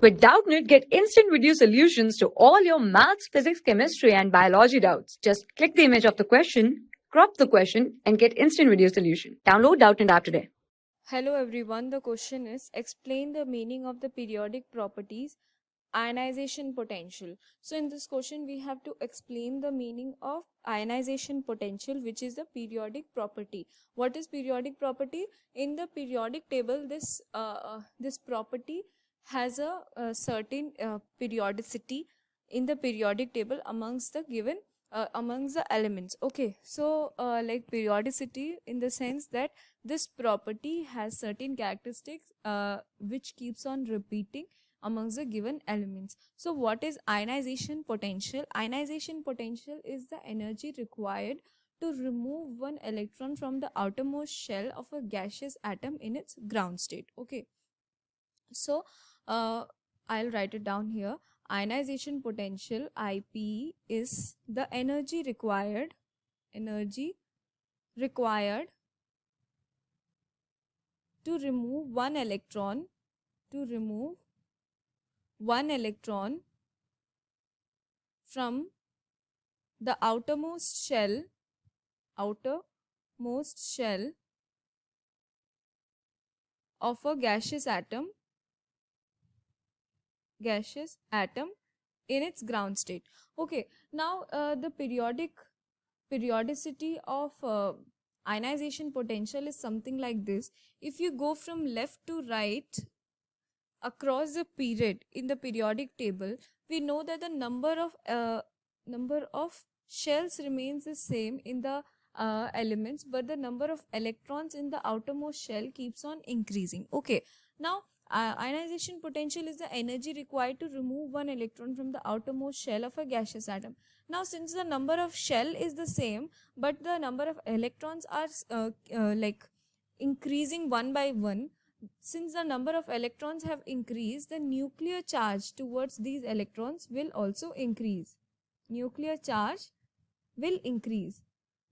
With Doubtnut, get instant video solutions to all your maths, physics, chemistry, and biology doubts. Just click the image of the question, crop the question, and get instant video solution. Download Doubtnut app today. Hello everyone, the question is explain the meaning of the periodic properties ionization potential. So in this question we have to explain the meaning of ionization potential, which is the periodic property. What is periodic property? In the periodic table, this property has a certain periodicity in the periodic table amongst the given amongst the elements. Okay, so like periodicity in the sense that this property has certain characteristics which keeps on repeating amongst the given elements. So what is ionization potential? Ionization potential is the energy required to remove one electron from the outermost shell of a gaseous atom in its ground state. Okay, so I'll write it down here. Ionization potential, IP, is the energy required to remove one electron from the outermost shell of a gaseous atom in its ground state. Okay, now the periodicity of ionization potential is something like this. If you go from left to right across the period in the periodic table, we know that the number of shells remains the same in the elements, but the number of electrons in the outermost shell keeps on increasing. Okay, now ionization potential is the energy required to remove one electron from the outermost shell of a gaseous atom. Now since the number of shell is the same, but the number of electrons are like increasing one by one, since the number of electrons have increased, the nuclear charge towards these electrons will also increase. Nuclear charge will increase.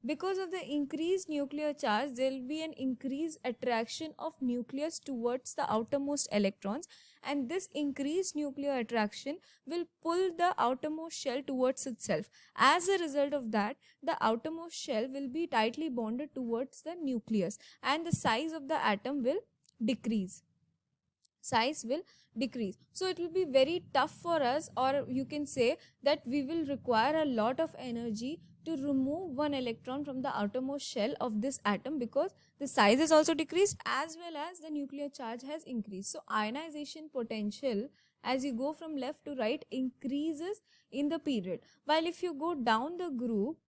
Because of the increased nuclear charge, there will be an increased attraction of nucleus towards the outermost electrons, and this increased nuclear attraction will pull the outermost shell towards itself. As a result of that, the outermost shell will be tightly bonded towards the nucleus, and the size of the atom will decrease. So it will be very tough for us, or you can say that we will require a lot of energy to remove one electron from the outermost shell of this atom, because the size is also decreased as well as the nuclear charge has increased. So ionization potential, as you go from left to right, increases in the period, while if you go down the group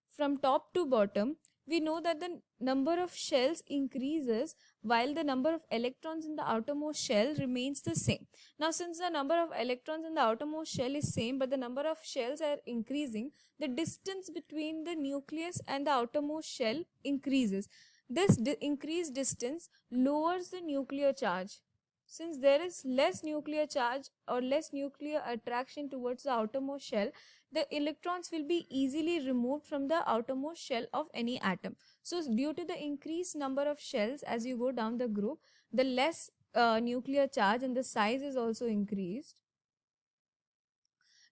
from top to bottom, we know that the number of shells increases while the number of electrons in the outermost shell remains the same. Now since the number of electrons in the outermost shell is same, but the number of shells are increasing, the distance between the nucleus and the outermost shell increases. This increased distance lowers the nuclear charge. Since there is less nuclear charge or less nuclear attraction towards the outermost shell, the electrons will be easily removed from the outermost shell of any atom. So due to the increased number of shells as you go down the group, the less nuclear charge and the size is also increased.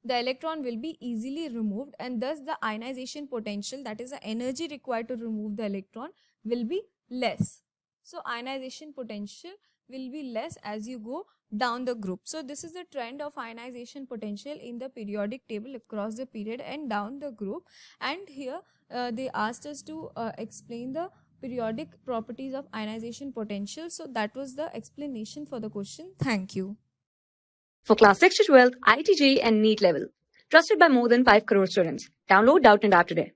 The electron will be easily removed, and thus the ionization potential, that is the energy required to remove the electron, will be less. So ionization potential will be less as you go down the group. So this is the trend of ionization potential in the periodic table across the period and down the group. And here they asked us to explain the periodic properties of ionization potential. So that was the explanation for the question. Thank you. For class 6 to 12, IIT JEE and NEET level. Trusted by more than 5 crore students. Download Doubtnut app today.